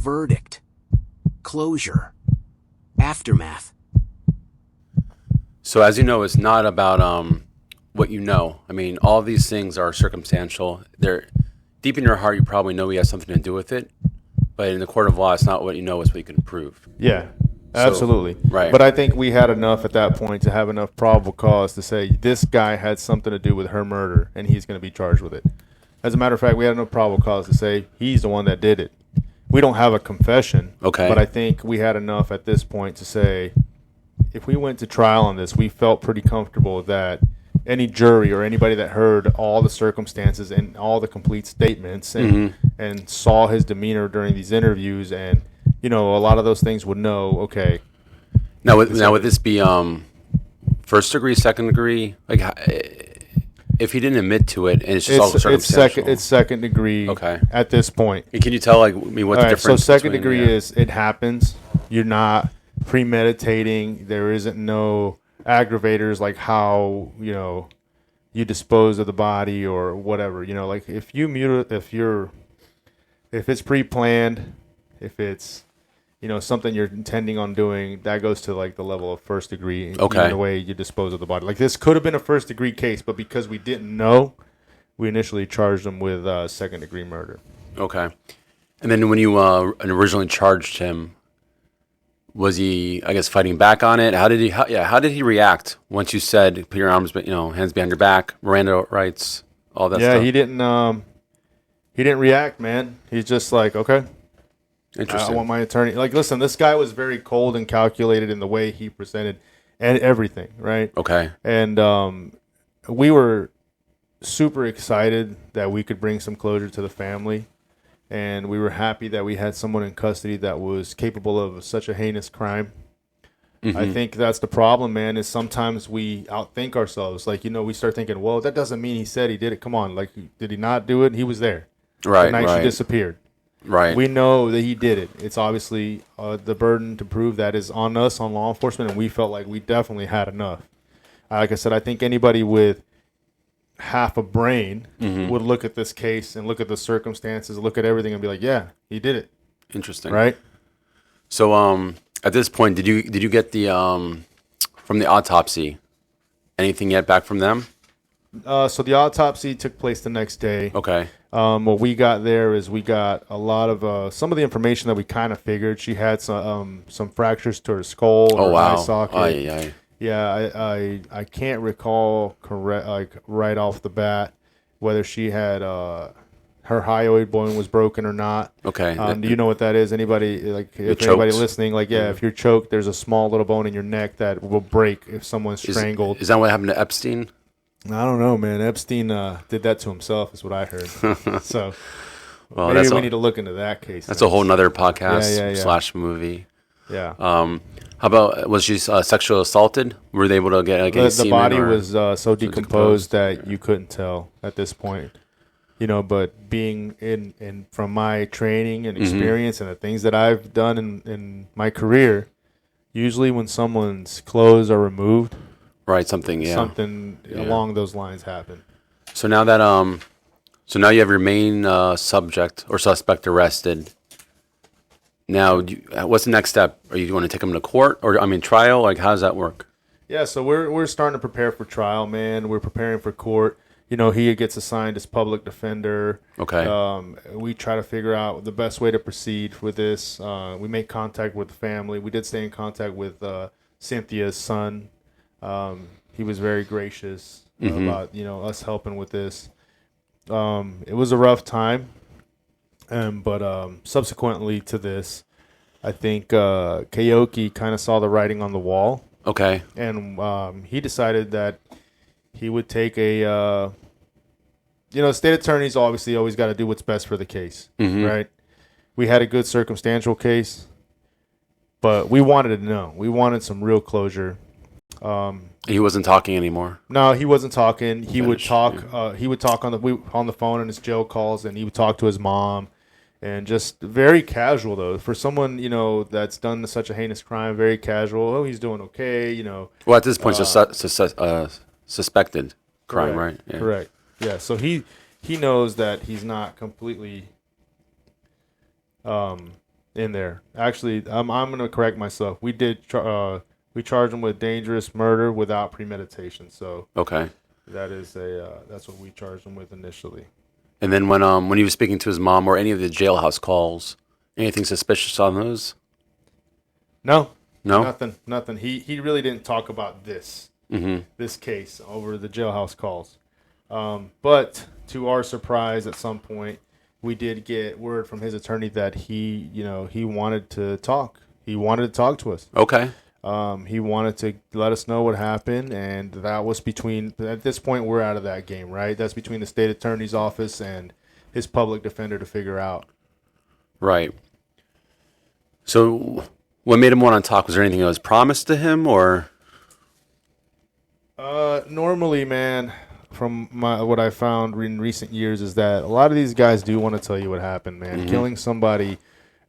verdict, closure, aftermath. So as you know, it's not about what you know. I mean, all these things are circumstantial. They're deep in your heart. You probably know he has something to do with it, but in the court of law, it's not what you know; it's what you can prove. Yeah, absolutely. So, right. But I think we had enough at that point to have enough probable cause to say this guy had something to do with her murder, and he's going to be charged with it. As a matter of fact, we had enough probable cause to say he's the one that did it. We don't have a confession, okay, but I think we had enough at this point to say if we went to trial on this, we felt pretty comfortable that any jury or anybody that heard all the circumstances and all the complete statements and saw his demeanor during these interviews and, you know, a lot of those things would know, okay. Now would this be first degree, second degree? Like, if he didn't admit to it and it's just all circumstantial? It's second degree at this point. And can you tell, like, me what the difference is? So second degree is it happens. You're not premeditating. There isn't no aggravators like how, you know, you dispose of the body or whatever. You know, like if it's pre-planned, if it's, you know, something you're intending on doing, that goes to like the level of first degree. Okay. The way you dispose of the body. Like this could have been a first degree case, but because we didn't know, we initially charged him with second degree murder. Okay. And then when you originally charged him, was he, I guess, fighting back on it? How did he react once you said put your arms, hands behind your back, Miranda rights, all that stuff? Yeah, he didn't react, man. He's just like, okay. Interesting. I want my attorney. Like, listen, this guy was very cold and calculated in the way he presented and everything, right? Okay. And we were super excited that we could bring some closure to the family. And we were happy that we had someone in custody that was capable of such a heinous crime. Mm-hmm. I think that's the problem, man, is sometimes we outthink ourselves. Like, we start thinking, well, that doesn't mean he said he did it. Come on. Like, did he not do it? He was there. Right, the night she disappeared. Right. We know that he did it. It's obviously the burden to prove that is on us, on law enforcement, and we felt like we definitely had enough. Like I said, I think anybody with half a brain would look at this case and look at the circumstances, look at everything and be like, yeah, he did it. Interesting. Right? So at this point, did you get the from the autopsy, anything yet back from them? So the autopsy took place the next day. Okay. What we got there is we got a lot of some of the information that we kind of figured. She had some fractures to her skull or eye socket. Yeah, I can't recall right off the bat whether she had her hyoid bone was broken or not. Okay. Do you know what that is? Anybody anybody listening? Like, yeah, if you're choked, there's a small little bone in your neck that will break if someone's strangled. Is that what happened to Epstein? I don't know, man. Epstein did that to himself, is what I heard. So well, maybe we need to look into that case. That's a whole nother podcast / movie. Yeah. How about, was she sexually assaulted? Were they able to get the body was so decomposed that you couldn't tell at this point. But being in from my training and experience and the things that I've done in my career, usually when someone's clothes are removed, right, something along those lines happen. So now that now you have your main subject or suspect arrested. Now, what's the next step? Are you going to take him to court or trial? Like, how does that work? Yeah, so we're starting to prepare for trial, man. We're preparing for court. He gets assigned as public defender. Okay. We try to figure out the best way to proceed with this. We make contact with the family. We did stay in contact with Cynthia's son. He was very gracious about us helping with this. It was a rough time, but subsequently to this, I think Keoki kind of saw the writing on the wall. Okay. And he decided that he would take a state attorney's obviously always got to do what's best for the case, right? We had a good circumstantial case, but we wanted to know. We wanted some real closure. He wasn't talking anymore. No, he wasn't talking. He would talk. He would talk on the phone in his jail calls, and he would talk to his mom, and just very casual though for someone that's done such a heinous crime. Very casual. Oh, he's doing okay. Well, at this point, suspected crime, correct, right? Yeah. Correct. Yeah. So he knows that he's not completely in there. Actually, I'm going to correct myself. We we charged him with dangerous murder without premeditation. So Okay. that's what we charged him with initially. And then when he was speaking to his mom or any of the jailhouse calls, anything suspicious on those? No, No? nothing. He really didn't talk about this case over the jailhouse calls. But to our surprise, at some point, we did get word from his attorney that he wanted to talk. He wanted to talk to us. Okay. He wanted to let us know what happened, and that was at this point, we're out of that game, right? That's between the state attorney's office and his public defender to figure out. Right. So what made him want to talk? Was there anything that was promised to him, or? Normally, man, from what I found in recent years is that a lot of these guys do want to tell you what happened, man. Killing somebody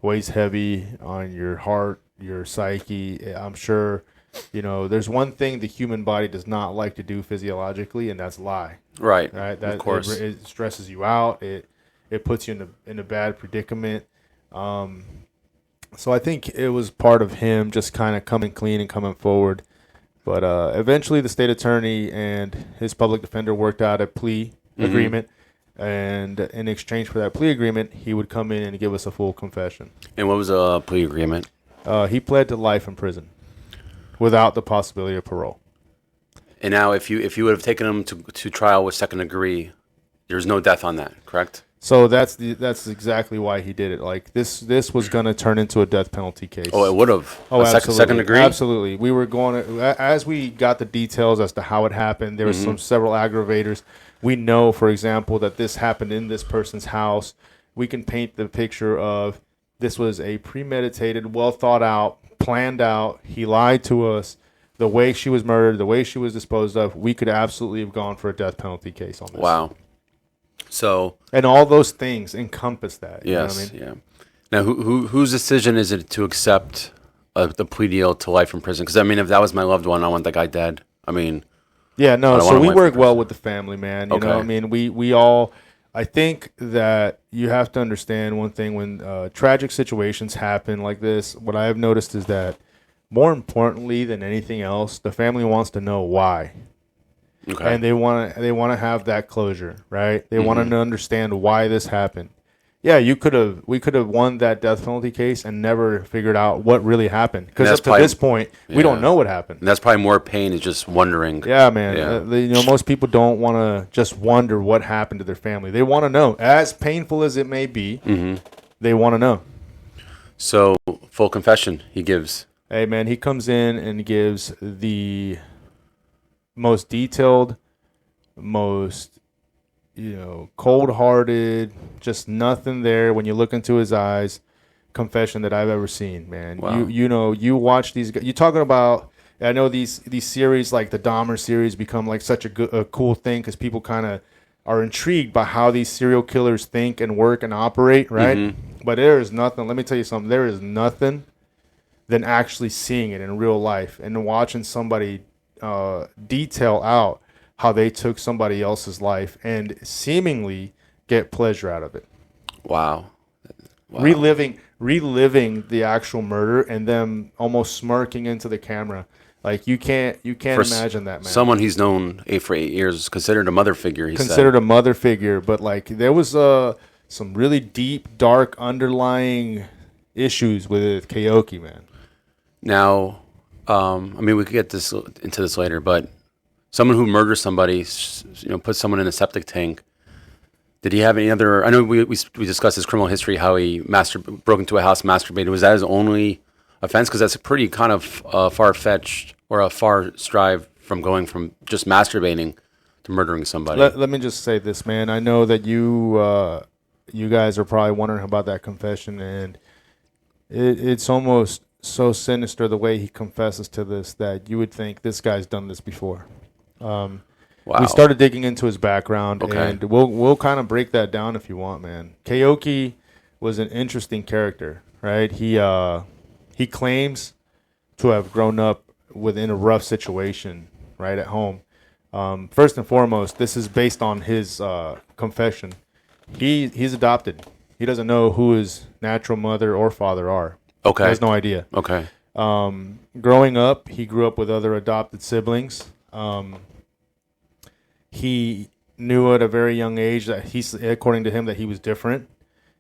weighs heavy on your heart, your psyche. I'm sure, there's one thing the human body does not like to do physiologically, and that's lie. Right. That, of course. It stresses you out. It puts you in a bad predicament. So I think it was part of him just kind of coming clean and coming forward. But eventually the state attorney and his public defender worked out a plea agreement. And in exchange for that plea agreement, he would come in and give us a full confession. And what was a plea agreement? He pled to life in prison without the possibility of parole. And now if you would have taken him to trial with second degree, there's no death on that, correct? So that's exactly why he did it. Like this was going to turn into a death penalty case. Oh, it would have. Oh, absolutely. Second degree? Absolutely. We were as we got the details as to how it happened, there was several aggravators. We know, for example, that this happened in this person's house. We can paint the picture of this was a premeditated, well thought out, planned out. He lied to us. The way she was murdered, the way she was disposed of, we could absolutely have gone for a death penalty case on this. Wow. So, and all those things encompass that. Yes, you know what I mean? Yeah. Now, whose decision is it to accept the plea deal to life in prison? Because, if that was my loved one, I want that guy dead. Yeah, no, so we work well with the family, man. You Okay. know, we all, I think that you have to understand one thing when tragic situations happen like this, what I have noticed is that more importantly than anything else, the family wants to know why. Okay. And they want to have that closure, right? They want to understand why this happened. Yeah, we could have won that death penalty case and never figured out what really happened. Because up to this point, we don't know what happened. And that's probably more pain is just wondering. Yeah, man. Yeah. Most people don't want to just wonder what happened to their family. They want to know. As painful as it may be, they want to know. So, full confession he gives. Hey, man, he comes in and gives the most detailed, most cold-hearted, just nothing there when you look into his eyes, confession that I've ever seen, man. Wow. You watch these guys. You're talking about, I know these series like the Dahmer series become like such a cool thing because people kind of are intrigued by how these serial killers think and work and operate, right? But there is nothing, let me tell you something, there is nothing than actually seeing it in real life and watching somebody detail out how they took somebody else's life and seemingly get pleasure out of it. Wow. Reliving the actual murder and them almost smirking into the camera. Like you can't imagine that, man. Someone he's known for 8 years, considered a mother figure. Considered a mother figure, but like there was some really deep, dark, underlying issues with Keoki, man. Now, we could get into this later, but someone who murders somebody, puts someone in a septic tank. Did he have any other? I know we discussed his criminal history, how he broke into a house, masturbated. Was that his only offense? Because that's a pretty kind of far-fetched or a far strive from going from just masturbating to murdering somebody. Let me just say this, man. I know that you guys are probably wondering about that confession, and it's almost so sinister the way he confesses to this that you would think this guy's done this before. Wow. We started digging into his background, Okay. and we'll kind of break that down if you want, man. Keoki was an interesting character, right? He claims to have grown up within a rough situation, right, at home. First and foremost, this is based on his confession. He's adopted. He doesn't know who his natural mother or father are. Okay. He has no idea. Okay. Growing up, he grew up with other adopted siblings. He knew at a very young age that according to him, that he was different.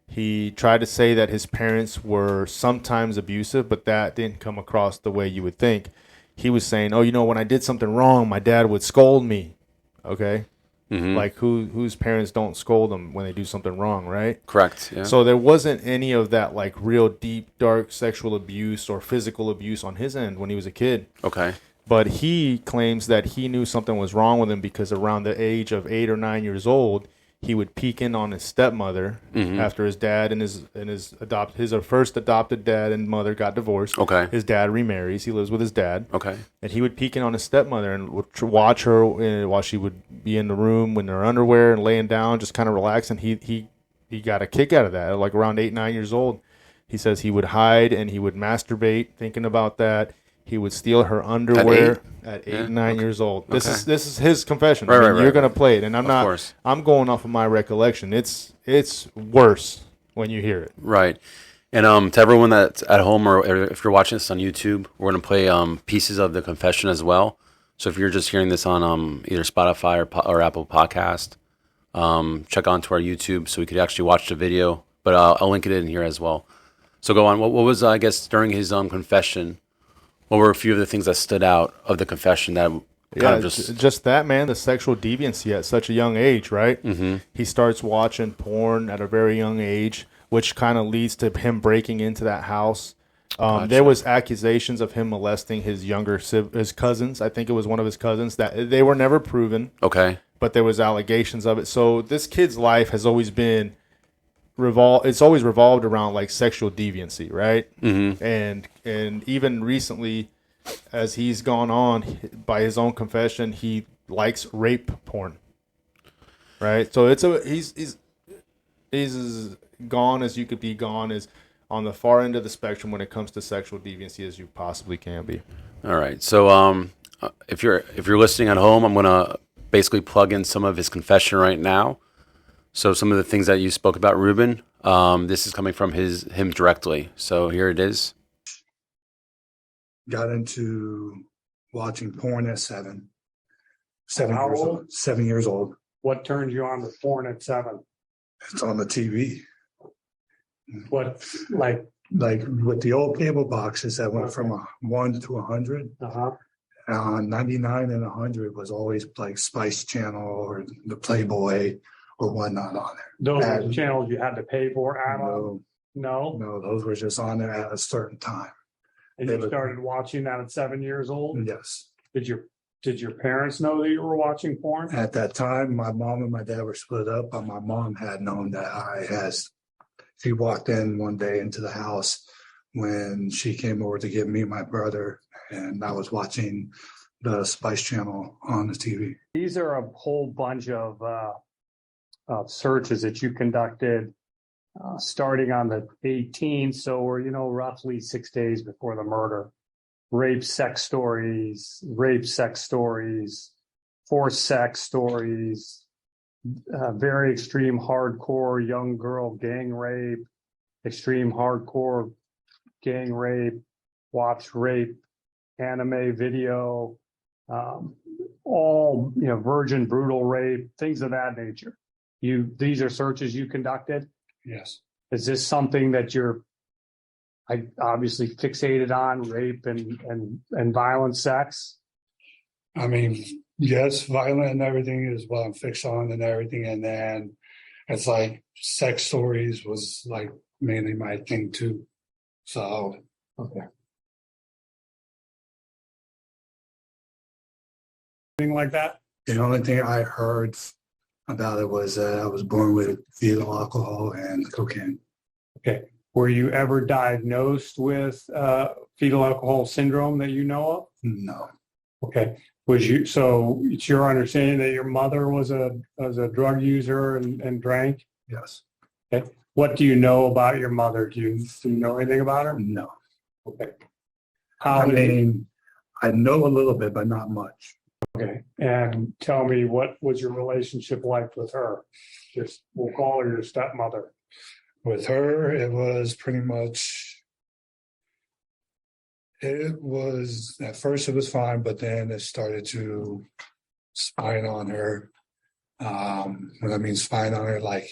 He tried to say that his parents were sometimes abusive, but that didn't come across the way you would think. He was saying, "Oh, when I did something wrong, my dad would scold me." Okay, like whose parents don't scold them when they do something wrong, right? Correct. Yeah. So there wasn't any of that like real deep, dark sexual abuse or physical abuse on his end when he was a kid. Okay. But he claims that he knew something was wrong with him because around the age of 8 or 9 years old, he would peek in on his stepmother after his dad and his first adopted dad and mother got divorced. Okay. His dad remarries. He lives with his dad. Okay. And he would peek in on his stepmother and would watch her while she would be in the room in her underwear and laying down, just kind of relaxing. He got a kick out of that. Like around 8, 9 years old, he says he would hide and he would masturbate thinking about that. He would steal her underwear at 8, 9 years old. This is his confession. Right, You're gonna play it, and I'm going off of my recollection. It's worse when you hear it. Right. And to everyone that's at home, or if you're watching this on YouTube, we're gonna play pieces of the confession as well. So if you're just hearing this on either Spotify or Apple Podcast, check onto our YouTube so we could actually watch the video. But I'll link it in here as well. So go on. What was I guess during his confession? What were a few of the things that stood out of the confession that kind of just that, man, the sexual deviancy at such a young age, right? Mm-hmm. He starts watching porn at a very young age, which kind of leads to him breaking into that house. Gotcha. There was accusations of him molesting his cousins. I think it was one of his cousins that they were never proven. Okay. But there was allegations of it. So this kid's life has always been revolved around like sexual deviancy, right? Mm-hmm. And even recently, as he's gone on, by his own confession, he likes rape porn, right? So he's as gone as you could be gone, is on the far end of the spectrum when it comes to sexual deviancy as you possibly can be. All right. So if you're listening at home, I'm gonna basically plug in some of his confession right now. So some of the things that you spoke about, Ruben, this is coming from him directly. So here it is. Got into watching porn at 7. How years old? old. 7 years old. What turned you on to porn at 7? It's on the TV. What, like with the old cable boxes that went from 1 to 100. 99 and 100 was always like Spice Channel or the Playboy or whatnot on there. Those are the channels you had to pay for, Adam? No, those were just on there at a certain time. And you started watching that at 7 years old? Yes. Did your parents know that you were watching porn? At that time, my mom and my dad were split up, but my mom had known that she walked in one day into the house when she came over to get me and my brother, and I was watching the Spice Channel on the TV. These are a whole bunch of searches that you conducted starting on the 18th, so we're roughly 6 days before the murder. Rape sex stories, forced sex stories, very extreme hardcore young girl gang rape, extreme hardcore gang rape, watch rape, anime video, all virgin brutal rape, things of that nature. These are searches you conducted? Yes. Is this something that you're obviously fixated on, rape and violent sex? I mean, yes, violent and everything is what I'm fixed on and everything. And then it's like sex stories was like mainly my thing too. So, okay. Anything like that? The only thing I heard about it was I was born with fetal alcohol and cocaine. Okay. Were you ever diagnosed with fetal alcohol syndrome that you know of? No. Okay. So it's your understanding that your mother was a drug user and drank? Yes. Okay. What do you know about your mother? Do you know anything about her? No. Okay. I know a little bit, but not much. Okay. And tell me, what was your relationship like with her? We'll call her your stepmother. With her, it was pretty much, it was, at first it was fine, but then it started to spying on her. When I mean spying on her, like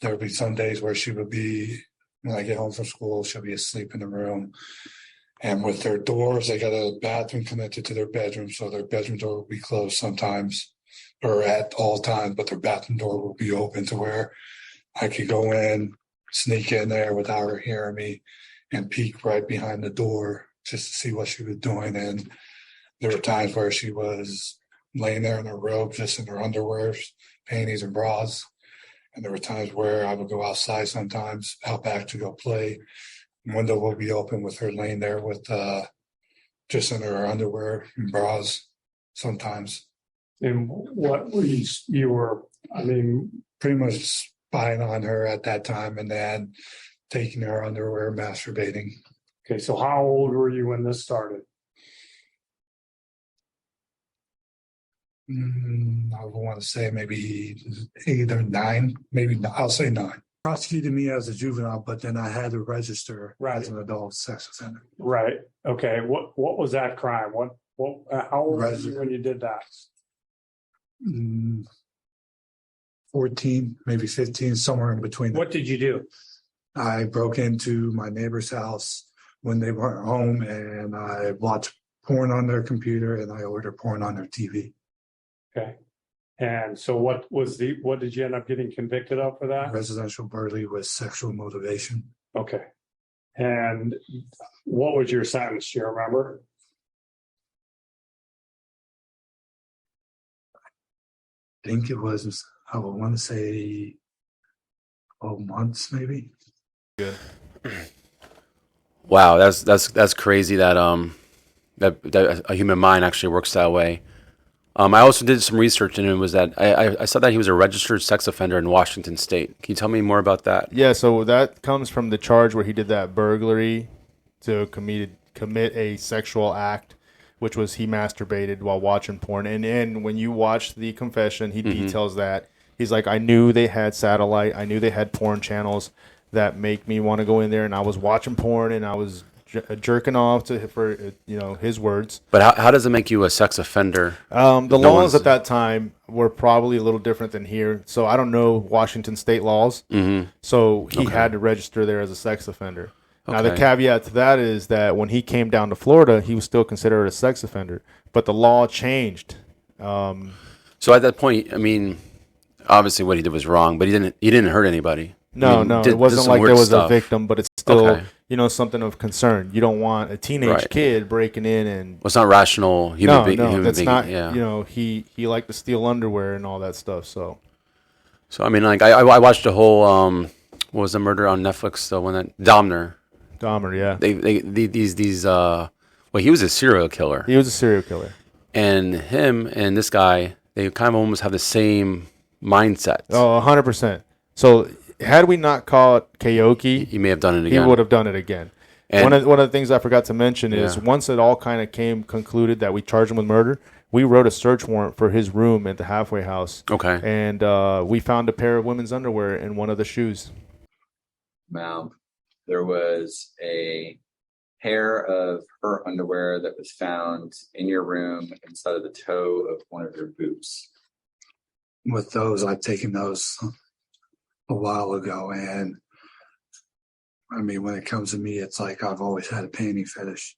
there would be some days where she would be, when I get home from school, she'll be asleep in the room. And with their doors, they got a bathroom connected to their bedroom, so their bedroom door will be closed sometimes, or at all times, but their bathroom door will be open to where I could go in, sneak in there without her hearing me, and peek right behind the door just to see what she was doing. And there were times where she was laying there in her robe, just in her underwear, panties, and bras. And there were times where I would go outside sometimes, out back to go play. Window will be open with her laying there with just in her underwear and bras sometimes. And what were you were, I mean, Pretty much spying on her at that time and then taking her underwear, masturbating. okay, so how old were you when this started? I would want to say maybe 8 or 9, maybe I'll say 9. Prosecuted me as a juvenile, but then I had to register as an adult sex offender. Right. Okay. What was that crime? How old were you when you did that? 14, maybe 15, somewhere in between. What did you do? I broke into my neighbor's house when they weren't home, and I watched porn on their computer, and I ordered porn on their TV. Okay. And so what did you end up getting convicted of for that? Residential burglary with sexual motivation. Okay. And what was your sentence? Do you remember? I think it was, I would want to say 12 months, maybe. Good. Wow, that's crazy that that a human mind actually works that way. I also did some research, and it was that I saw that he was a registered sex offender in Washington State. Can you tell me more about that? Yeah, so that comes from the charge where he did that burglary to commit a sexual act, which was he masturbated while watching porn. And when you watch the confession, he details that. He's like, I knew they had satellite. I knew they had porn channels that make me want to go in there, and I was watching porn, and I was jerking off for his words. But how does it make you a sex offender? The laws at that time were probably a little different than here. So I don't know Washington state laws. Mm-hmm. So he had to register there as a sex offender. Okay. Now the caveat to that is that when he came down to Florida, he was still considered a sex offender, but the law changed. So at that point, I mean, obviously what he did was wrong, but he didn't hurt anybody. No, it wasn't like there was a victim, but it's still, something of concern. You don't want a teenage kid breaking in and... Well, it's not rational human being. No, that's not, he liked to steal underwear and all that stuff, so... So, I mean, like, I watched the whole, what was the murder on Netflix, the one that... Dahmer, yeah. He was a serial killer. He was a serial killer. And him and this guy, they kind of almost have the same mindset. Oh, 100%. So... Had we not caught Keoki, he may have done it again. He would have done it again. And one of the things I forgot to mention is once it all kind of concluded that we charged him with murder, we wrote a search warrant for his room at the halfway house. Okay. And we found a pair of women's underwear in one of the shoes. Now, there was a pair of her underwear that was found in your room inside of the toe of one of your boots. With those, I've taken those a while ago, and I mean, when it comes to me, it's like I've always had a panty fetish.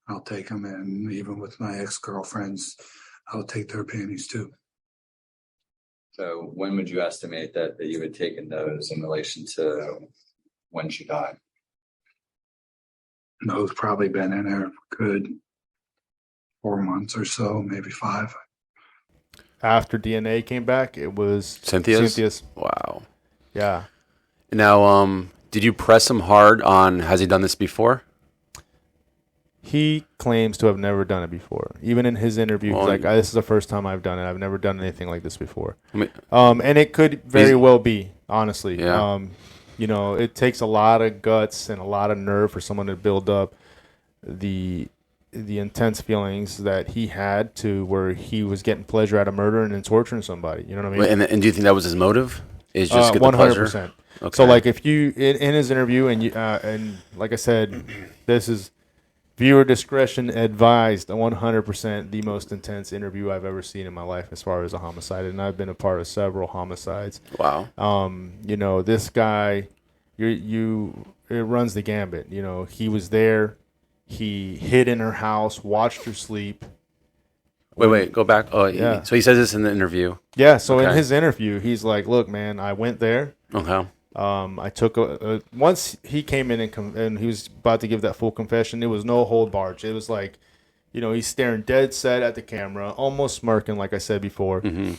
I'll take them, and even with my ex-girlfriends, I'll take their panties too. So when would you estimate that you had taken those in relation to when she died? Those probably been in there a good 4 months or so, maybe 5. After DNA came back, it was Cynthia's. Wow. Yeah. Now, did you press him hard on, has he done this before? He claims to have never done it before. Even in his interview, he's like, this is the first time I've done it. I've never done anything like this before. I mean, and it could very well be, honestly. Yeah. It takes a lot of guts and a lot of nerve for someone to build up the intense feelings that he had to where he was getting pleasure out of murdering and torturing somebody. You know what I mean? And do you think that was his motive? is just get the pleasure? 100%. Okay. So like if you in his interview and like I said, this is viewer discretion advised. 100% the most intense interview I've ever seen in my life as far as a homicide, and I've been a part of several homicides. Wow. This guy, it runs the gambit. He was there. He hid in her house, watched her sleep. Wait, go back. Oh, Yeah. So he says this in the interview. Yeah. So in Okay. his interview, he's like, "Look, man, I went there. Okay. I took once he came in and he was about to give that full confession. It was no hold barge. It was like, he's staring dead set at the camera, almost smirking, like I said before. Mm-hmm.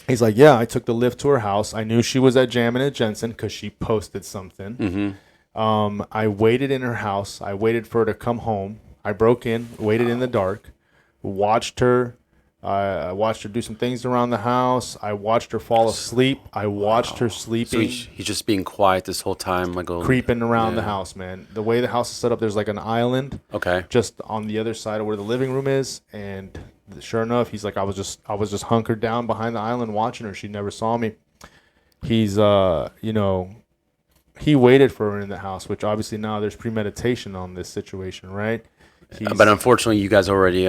He's like, "Yeah, I took the lift to her house. I knew she was at Jammin' at Jensen because she posted something. Mm-hmm. I waited in her house. I waited for her to come home. I broke in, waited in the dark, watched her." I watched her do some things around the house. I watched her fall asleep. I watched her So sleeping, he's just being quiet this whole time, like creeping around the Yeah. house, man. The way the house is set up, there's like an island Okay. just on the other side of where the living room is. And sure enough, he's like, I was just hunkered down behind the island watching her. She never saw me. He's, he waited for her in the house, which obviously now there's premeditation on this situation, right? But unfortunately, you guys already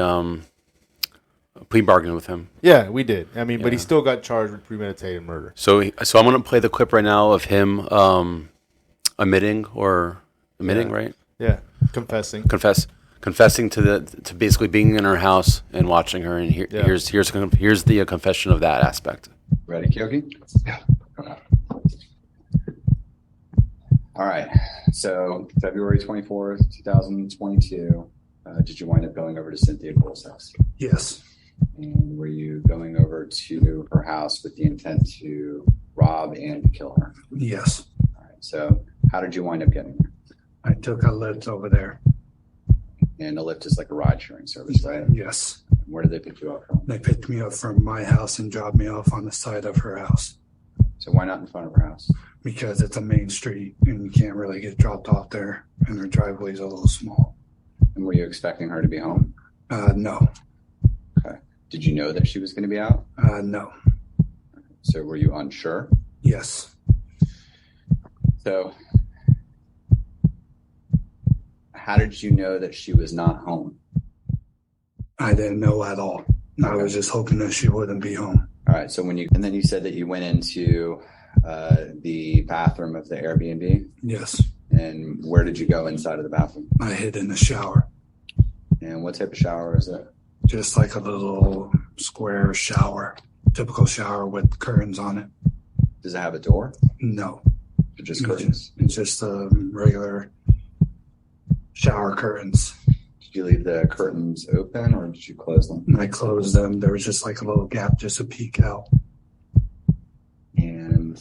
plea bargained with him. Yeah, we did. I mean, but he Yeah. still got charged with premeditated murder. So I'm going to play the clip right now of him admitting, Yeah. right? Yeah, confessing. Confessing to basically being in her house and watching her. And Yeah. here's the confession of that aspect. Ready, Kyoki? Yeah. All right. So February 24th, 2022, did you wind up going over to Cynthia Cole's house? Yes. And were you going over to her house with the intent to rob and kill her? Yes. All right. So how did you wind up getting there? I took a lift over there. And a Lyft is like a ride sharing service, right? Yes. Where did they pick you up from? They picked me up from my house and dropped me off on the side of her house So why not in front of her house? because it's a main street and you can't really get dropped off there and her driveway's a little small. And were you expecting her to be home? No. Okay. Did you know that she was going to be out? No. So were you unsure? Yes. So how did you know that she was not home? I didn't know at all. I was just hoping that she wouldn't be home. All right. So and then you said that you went into the bathroom of the Airbnb. Yes. And where did you go inside of the bathroom? I hid in the shower. And what type of shower is it? Just like a little square shower. Typical shower with curtains on it. Does it have a door? No. Or just curtains? It's just regular shower curtains. Did you leave the curtains open or did you close them? I closed them. There was just like a little gap just to peek out. And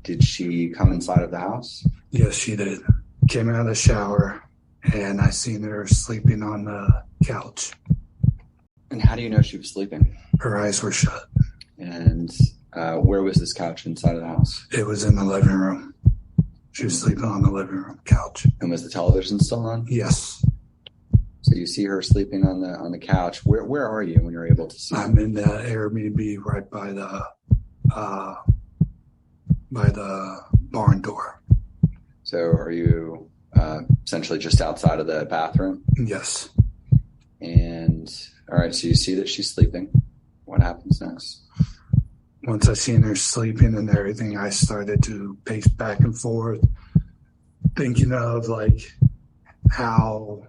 did she come inside of the house? Yes, she did. Came out of the shower and I seen her sleeping on the couch. And how do you know she was sleeping? Her eyes were shut. And where was this couch inside of the house? It was in the living room. She was sleeping on the living room couch. And was the television still on? Yes. So you see her sleeping on the couch. Where are you when you're able to see? I'm in the Airbnb right by the barn door. So are you essentially just outside of the bathroom? Yes. And all right, so you see that she's sleeping. What happens next? Once I seen her sleeping and everything, I started to pace back and forth, thinking of like how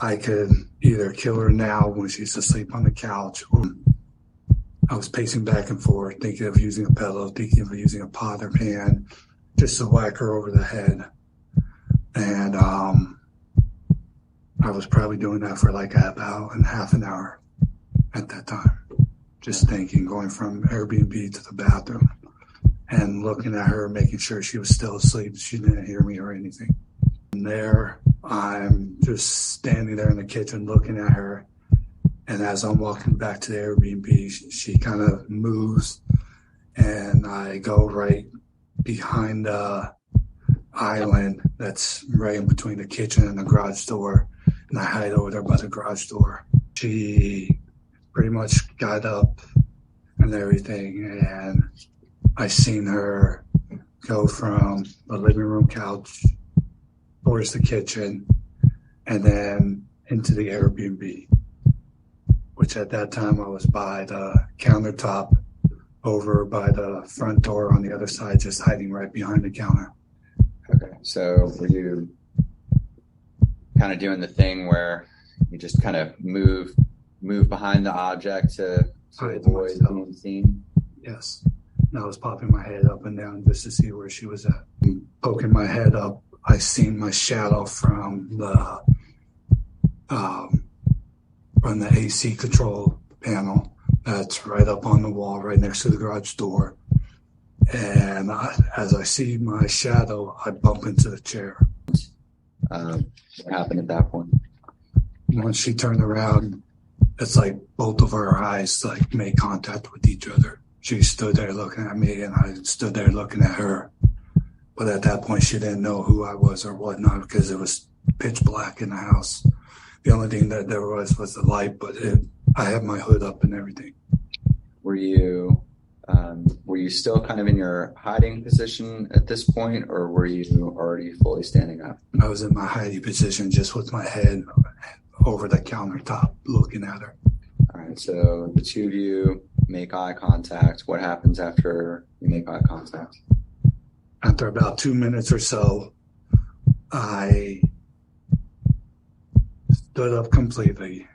I could either kill her now when she's asleep on the couch, or I was pacing back and forth, thinking of using a pillow, thinking of using a pot or pan just to whack her over the head. And I was probably doing that for like about half an hour at that time. Just thinking, going from Airbnb to the bathroom and looking at her, making sure she was still asleep. She didn't hear me or anything. And there, I'm just standing there in the kitchen looking at her. And as I'm walking back to the Airbnb, she kind of moves and I go right behind the island that's right in between the kitchen and the garage door. And I hide over there by the garage door. She pretty much got up and everything, and I seen her go from the living room couch towards the kitchen and then into the Airbnb, which at that time I was by the countertop over by the front door on the other side, just hiding right behind the counter. Okay. So were you kind of doing the thing where you just kind of move behind the object to avoid being seen? Yes. And I was popping my head up and down just to see where she was at. Poking my head up, I seen my shadow from the AC control panel that's right up on the wall right next to the garage door. And as I see my shadow, I bump into the chair. What happened at that point? Once she turned around, it's like both of our eyes like made contact with each other. She stood there looking at me and I stood there looking at her. But at that point, she didn't know who I was or whatnot because it was pitch black in the house. The only thing that there was the light, but I had my hood up and everything. Were you still kind of in your hiding position at this point, or were you already fully standing up? I was in my hiding position just with my head over the countertop looking at her. All right, so the two of you make eye contact. What happens after you make eye contact? After about 2 minutes or so, I stood up completely.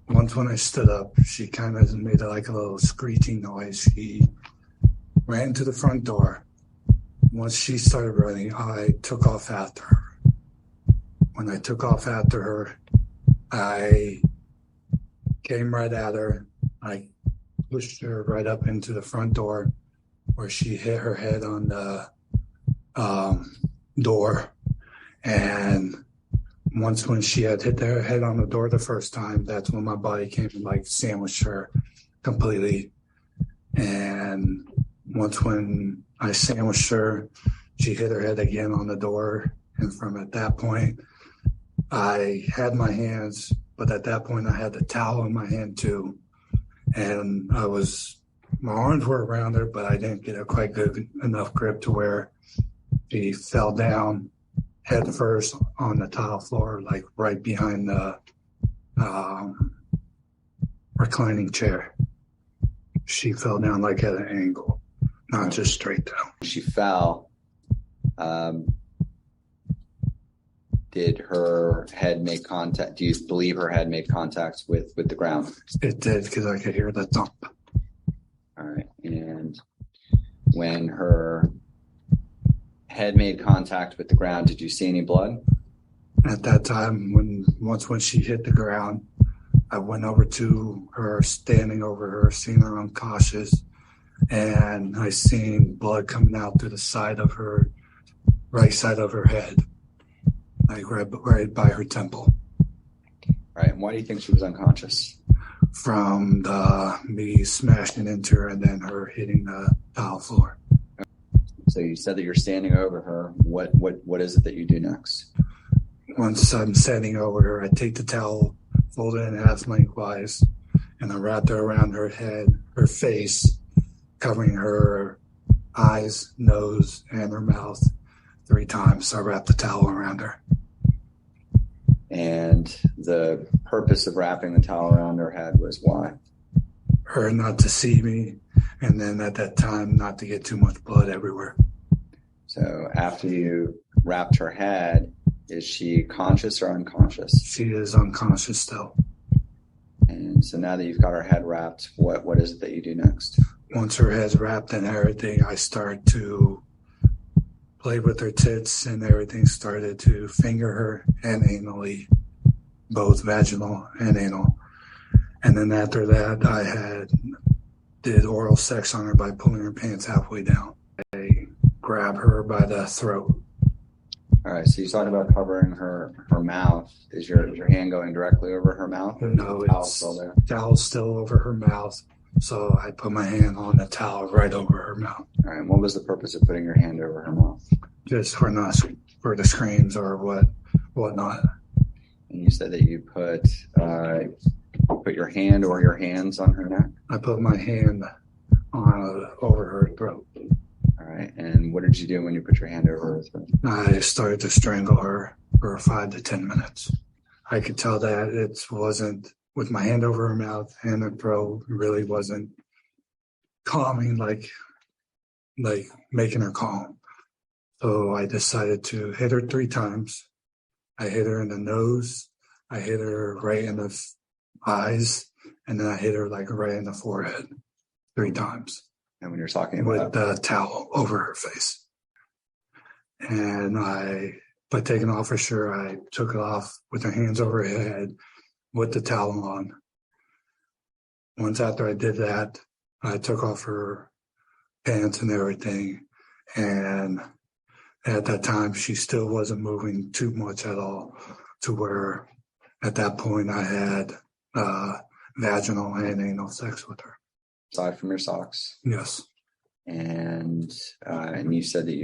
Once when I stood up, she kind of made like a little screeching noise. She ran to the front door. Once she started running, I took off after her. When I took off after her, I came right at her. I pushed her right up into the front door where she hit her head on the door. And once when she had hit her head on the door the first time, that's when my body came and like sandwiched her completely. And once when I sandwiched her, she hit her head again on the door. And from at that point, I had my hands, but at that point I had the towel in my hand too. And my arms were around her, but I didn't get a quite good enough grip to where she fell down head first on the tile floor, like right behind the reclining chair. She fell down like at an angle, not just straight down. She fell. Did her head make contact? Do you believe her head made contact with the ground? It did, because I could hear the thump. All right. And when her head made contact with the ground, did you see any blood? At that time, once she hit the ground, I went over to her, standing over her, seeing her unconscious, and I seen blood coming out through the side of her, right side of her head, like right by her temple. All right. And why do you think she was unconscious? From me smashing into her and then her hitting the tile floor. So you said that you're standing over her. What is it that you do next? Once I'm standing over her, I take the towel, fold it in half lengthwise, and I wrap it around her head, her face, covering her eyes, nose, and her mouth 3 times. So I wrap the towel around her. And the purpose of wrapping the towel around her head was why? Her not to see me, and then at that time not to get too much blood everywhere. So after you wrapped her head, is she conscious or unconscious? She is unconscious still. And so now that you've got her head wrapped, what is it that you do next? Once her head's wrapped and everything, I start to play with her tits and everything, started to finger her and anally, both vaginal and anal. And then after that, I did oral sex on her by pulling her pants halfway down. I grab her by the throat. All right, so you talked about covering her mouth. Is your hand going directly over her mouth? No, Towel's still there. Towel's still over her mouth. So I put my hand on the towel right over her mouth. All right, and what was the purpose of putting your hand over her mouth? Just for the screams or whatnot. And you said that you put your hand or your hands on her neck? I put my hand over her throat. All right. right. And what did you do when you put your hand over her throat? I started to strangle her for 5 to 10 minutes. I could tell that it wasn't, with my hand over her mouth and her throat, really wasn't calming, like making her calm. So I decided to hit her 3 times. I hit her in the nose. I hit her right in the eyes. And then I hit her like right in the forehead 3 times. And when you're talking with about the towel over her face. And by taking off her shirt, I took it off with her hands over her head with the towel on. Once after I did that, I took off her pants and everything. And at that time, she still wasn't moving too much at all, to where at that point I had vaginal and anal sex with her. aside from your socks. Yes. And you said that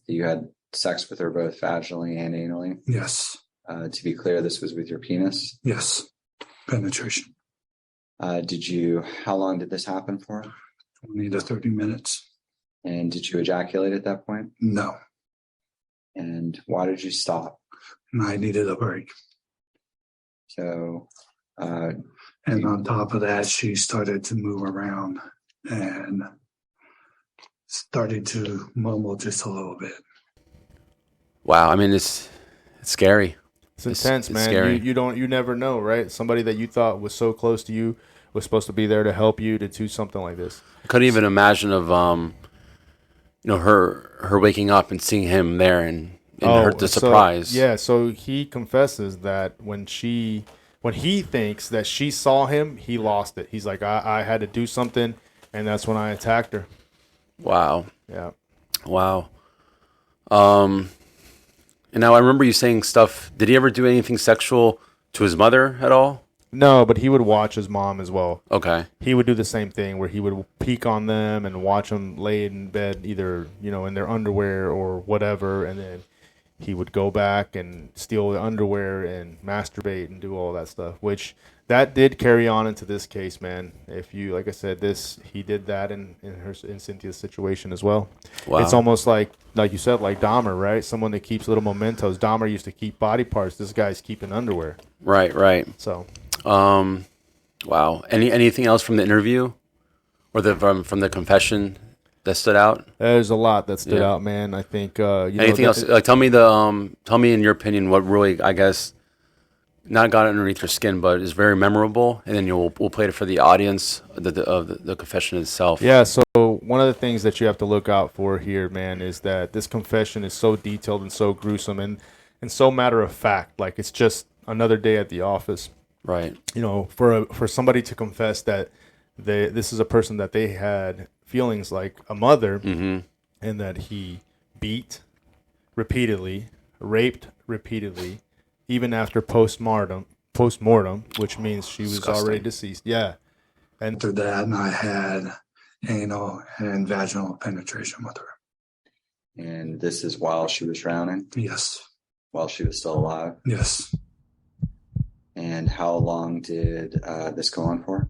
you had sex with her both vaginally and anally. Yes. To be clear, this was with your penis. Yes. Penetration. How long did this happen for? 20 to 30 minutes. And did you ejaculate at that point? No. And why did you stop? I needed a break. So, and on top of that, she started to move around and started to mumble just a little bit. Wow. I mean, it's scary. It's intense, man. Scary. You never know, right? Somebody that you thought was so close to you was supposed to be there to help you to do something like this. I couldn't even imagine of her waking up and seeing him there and the surprise. So he confesses that when he thinks that she saw him, he lost it. He's like, I had to do something, and that's when I attacked her. Wow. Yeah. Wow. And now I remember you saying stuff. Did he ever do anything sexual to his mother at all? No, but he would watch his mom as well. Okay. He would do the same thing where he would peek on them and watch them lay in bed, either, in their underwear or whatever. And then he would go back and steal the underwear and masturbate and do all that stuff, which that did carry on into this case, man. If you, like I said, he did that in Cynthia's situation as well. Wow. It's almost like you said, like Dahmer, right? Someone that keeps little mementos. Dahmer used to keep body parts. This guy's keeping underwear. Right. So, wow. Anything else from the interview or from the confession that stood out? There's a lot that stood out, man. I think. Anything else? Like, tell me in your opinion what really, I guess, not got underneath your skin, but is very memorable, and then we'll play it for the audience of the confession itself. Yeah. So one of the things that you have to look out for here, man, is that this confession is so detailed and so gruesome and so matter of fact. Like, it's just another day at the office. Right. For somebody to confess that this is a person that they had feelings like a mother, mm-hmm. and that he beat repeatedly, raped repeatedly, even after post-mortem, which means she was already deceased. Yeah. And after that, I had anal and vaginal penetration with her. And this is while she was drowning? Yes. While she was still alive? Yes. And how long did this go on for?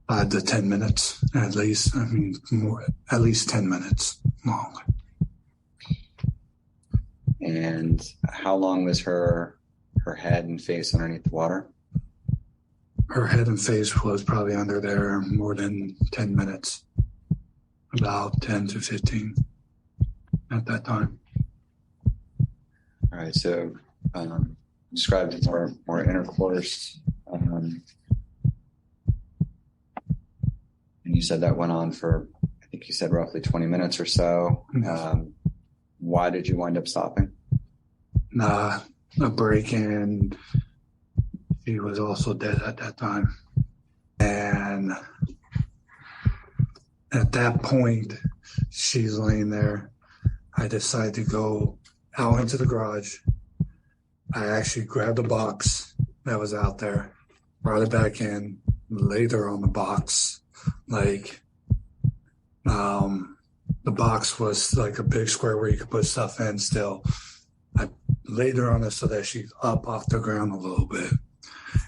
5 to 10 minutes, at least. I mean, more, at least 10 minutes long. And how long was her head and face underneath the water? Her head and face was probably under there more than 10 minutes. About 10 to 15 at that time. All right, so described as more intercourse. And you said that went on for, I think you said roughly 20 minutes or so. Why did you wind up stopping? A break, and she was also dead at that time. And at that point, she's laying there. I decided to go out into the garage. I actually grabbed a box that was out there, brought it back in, laid her on the box. Like, the box was like a big square where you could put stuff in still. I laid her on it so that she's up off the ground a little bit.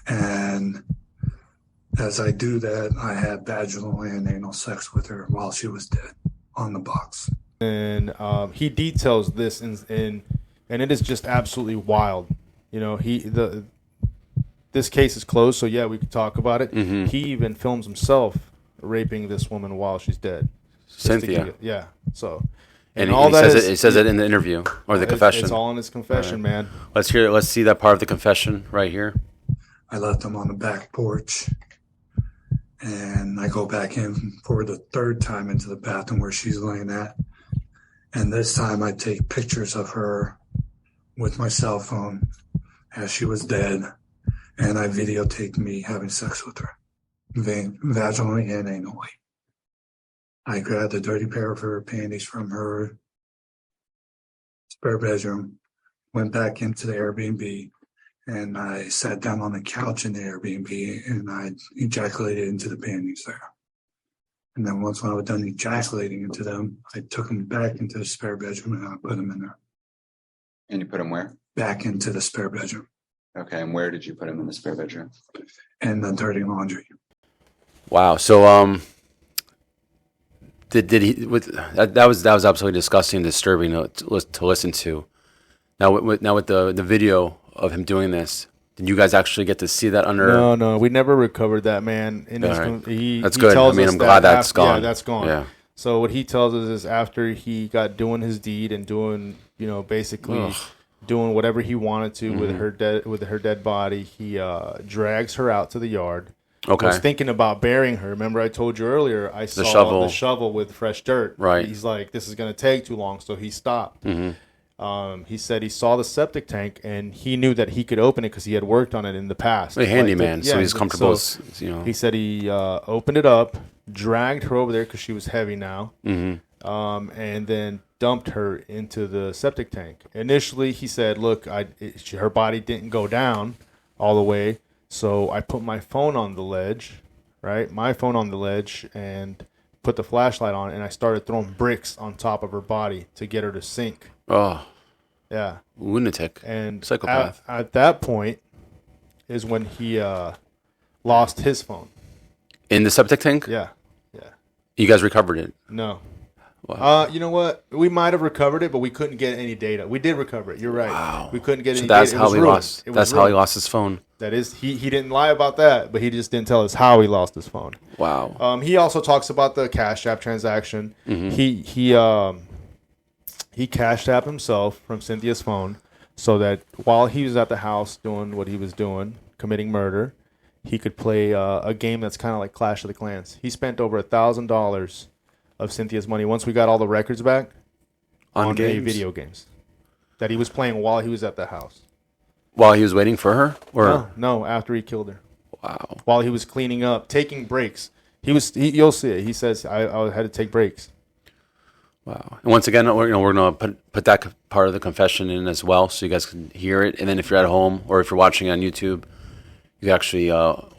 And As I do that, I had vaginal and anal sex with her while she was dead on the box. And he details this and it is just absolutely wild. You know, this case is closed, so yeah, we could talk about it. Mm-hmm. He even films himself raping this woman while she's dead. Cynthia. Yeah. So, And all he that says is- it says it in the interview or the confession. It's all in his confession, man. Let's hear it. Let's see that part of the confession right here. I left him on the back porch, and I go back in for the third time into the bathroom where she's laying at. And this time I take pictures of her with my cell phone as she was dead, and I videotaped me having sex with her, vaginally and anally. I grabbed a dirty pair of her panties from her spare bedroom, went back into the Airbnb, and I sat down on the couch in the Airbnb, and I ejaculated into the panties there. And then once when I was done ejaculating into them, I took them back into the spare bedroom and I put them in there. And you put them where? Back into the spare bedroom. Okay, and where did you put them in the spare bedroom? And the dirty laundry. Wow. So did he? That was absolutely disgusting, and disturbing to listen to. Now with the video of him doing this, did you guys actually get to see that under? No, we never recovered that, man. In his, Right. That's good. I mean, I'm glad that's gone. Yeah, that's gone. Yeah. So what he tells us is after he got doing his deed and doing, basically doing whatever he wanted to with her dead body, he drags her out to the yard. Okay. Was thinking about burying her. Remember I told you earlier I saw the shovel with fresh dirt. Right. He's like, this is going to take too long, so he stopped. Mm-hmm. He said he saw the septic tank and he knew that he could open it because he had worked on it in the past. A handyman, so he's comfortable. He said he opened it up, dragged her over there because she was heavy now, and then dumped her into the septic tank. Initially, he said, "Look, her body didn't go down all the way, so I put my phone on the ledge, and put the flashlight on, and I started throwing bricks on top of her body to get her to sink." Oh. Yeah. Lunatic. And psychopath. At that point is when he lost his phone. In the septic tank? Yeah. You guys recovered it? No. Wow. You know what? We might have recovered it, but we couldn't get any data. We did recover it. You're right. Wow. We couldn't get any that's data. how he lost. That's how he lost his phone. That is, he didn't lie about that, but he just didn't tell us how he lost his phone. Wow. He also talks about the Cash App transaction. Mm-hmm. He cashed app himself from Cynthia's phone so that while he was at the house doing what he was doing, committing murder, he could play a game that's kind of like Clash of the Clans. He spent over $1,000 of Cynthia's money once we got all the records back on video games that he was playing while he was at the house. While he was waiting for her? Or No, after he killed her. Wow. While he was cleaning up, taking breaks. You'll see it. He says, I had to take breaks. Wow. And once again, we're going to put that part of the confession in as well so you guys can hear it. And then if you're at home or if you're watching it on YouTube, you can actually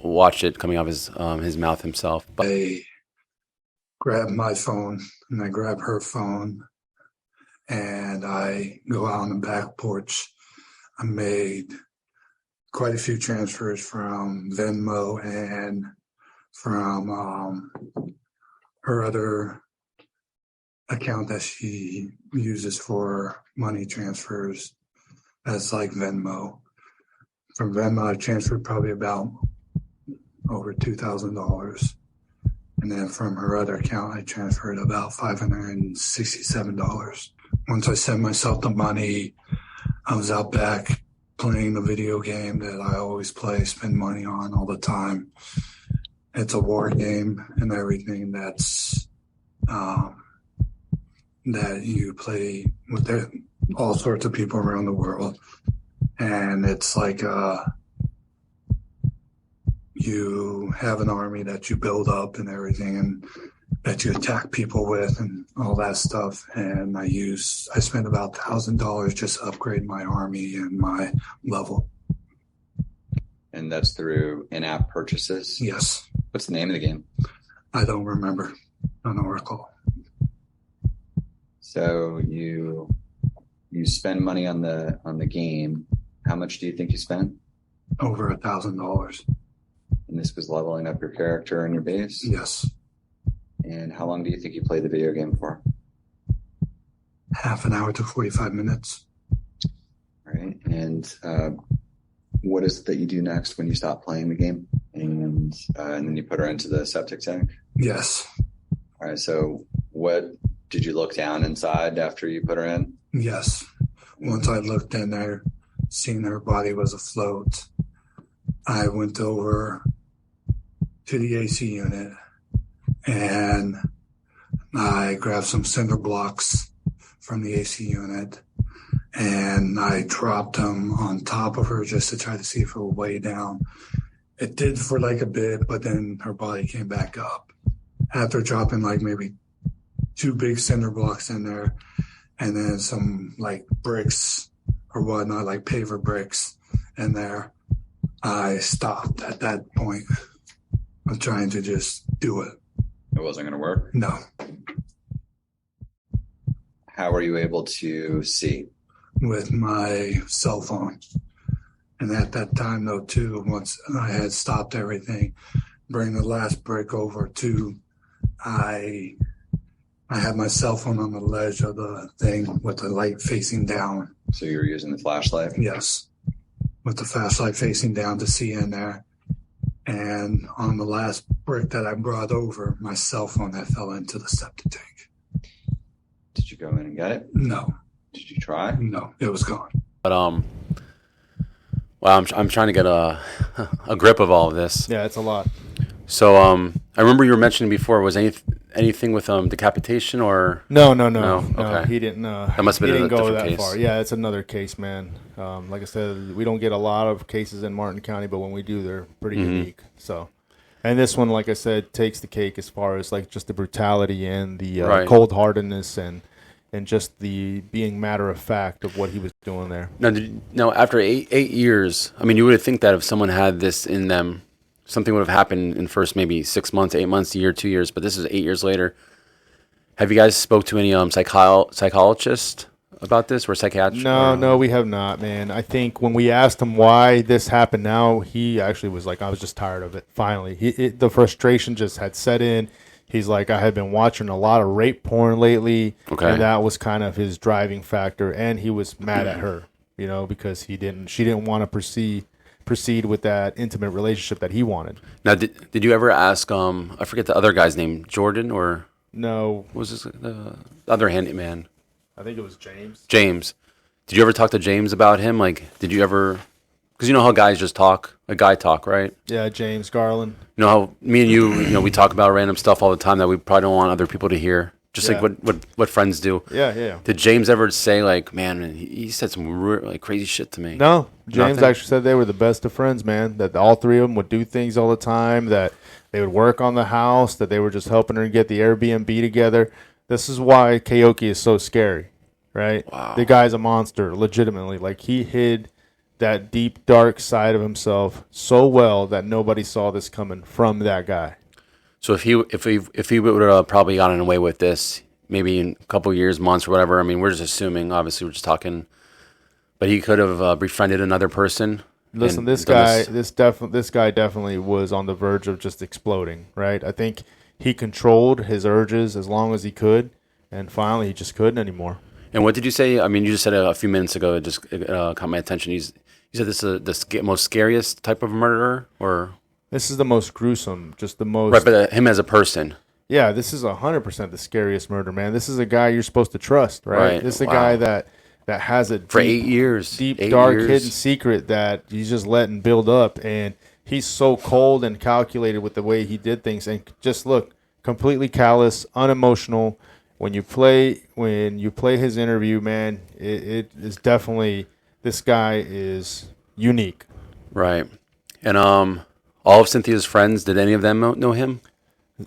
watch it coming out of his mouth himself. But I grab my phone and I grab her phone and I go out on the back porch. I made quite a few transfers from Venmo and from her other account that she uses for money transfers as like Venmo. From Venmo, I transferred probably about over $2,000. And then from her other account, I transferred about $567. Once I sent myself the money, I was out back playing the video game that I always play, spend money on all the time. It's a war game and everything that's that you play with all sorts of people around the world. And it's like you have an army that you build up and everything and that you attack people with and all that stuff. And I spent about $1,000 just to upgrade my army and my level. And that's through in-app purchases? Yes. What's the name of the game? I don't remember. I don't recall. So you spend money on the game. How much do you think you spent? Over $1,000. And this was leveling up your character and your base? Yes. And how long do you think you played the video game for? Half an hour to 45 minutes. All right. And what is it that you do next when you stop playing the game? And then you put her into the septic tank? Yes. All right. So what did you look down inside after you put her in? Yes. Once I looked in there, seeing her body was afloat, I went over to the AC unit and I grabbed some cinder blocks from the AC unit and I dropped them on top of her just to try to see if it would weigh down. It did for like a bit, but then her body came back up. After dropping like maybe 2 big cinder blocks in there and then some like bricks or whatnot, like paver bricks in there, I stopped at that point. I'm trying to just do it. It wasn't going to work? No. How were you able to see? With my cell phone. And at that time, though, too, once I had stopped everything, bring the last brick over to, I had my cell phone on the ledge of the thing with the light facing down. So you were using the flashlight? Yes. With the flashlight facing down to see in there. And on the last brick that I brought over, my cell phone that fell into the septic tank. Did you go in and get it? No. Did you try? No, it was gone. But well, I'm trying to get a grip of all of this. Yeah, it's a lot. So I remember you were mentioning before, was anything with decapitation or No. Okay. He didn't. That must have been he a didn't go different that case. far. Yeah, it's another case, man. Like I said, we don't get a lot of cases in Martin County, but when we do, they're pretty unique. So, and this one, like I said, takes the cake as far as like just the brutality and the Right. cold-heartedness and just the being matter of fact of what he was doing there. Now, after eight years, I mean, you would think that if someone had this in them, something would have happened in first maybe 6 months, 8 months, a year, 2 years. But this is 8 years later. Have you guys spoke to any psychologist about this or psychiatrist? No, we have not, man. I think when we asked him why this happened now, he actually was like, I was just tired of it. Finally, the frustration just had set in. He's like, I had been watching a lot of rape porn lately, and that was kind of his driving factor. And he was mad at her, because she didn't want to proceed with that intimate relationship that he wanted. Now, did you ever ask? I forget the other guy's name, Jordan or no? What was this the other handyman? I think it was James. James. Did you ever talk to James about him? Like, did you ever? Because you know how guys just talk, a guy talk, right? Yeah, James Garland. You know how me and you, we talk about random stuff all the time that we probably don't want other people to hear. Just like what friends do. Yeah. Did James ever say like, man, he said some crazy shit to me? No, James Nothing? actually said they were the best of friends, man. That all three of them would do things all the time. That they would work on the house. That they were just helping her get the Airbnb together. This is why Keoki is so scary, right? Wow. The guy's a monster, legitimately. Like he hid that deep, dark side of himself so well that nobody saw this coming from that guy. So if he would have probably gotten away with this, maybe in a couple of years, months, or whatever. I mean, we're just assuming. Obviously, we're just talking. But he could have befriended another person. Listen, this guy definitely was on the verge of just exploding. Right? I think he controlled his urges as long as he could, and finally he just couldn't anymore. And what did you say? I mean, you just said a few minutes ago. It just caught my attention. You said this is the most scariest type of murderer, or this is the most gruesome, just the most. Right, but him as a person. Yeah, this is 100% the scariest murder, man. This is a guy you're supposed to trust, right? This is a guy that has a for 8 years, deep, dark, hidden secret that he's just letting build up, and he's so cold and calculated with the way he did things, and just look, completely callous, unemotional. When you play his interview, man, it is definitely, this guy is unique. Right. And all of Cynthia's friends, did any of them know him?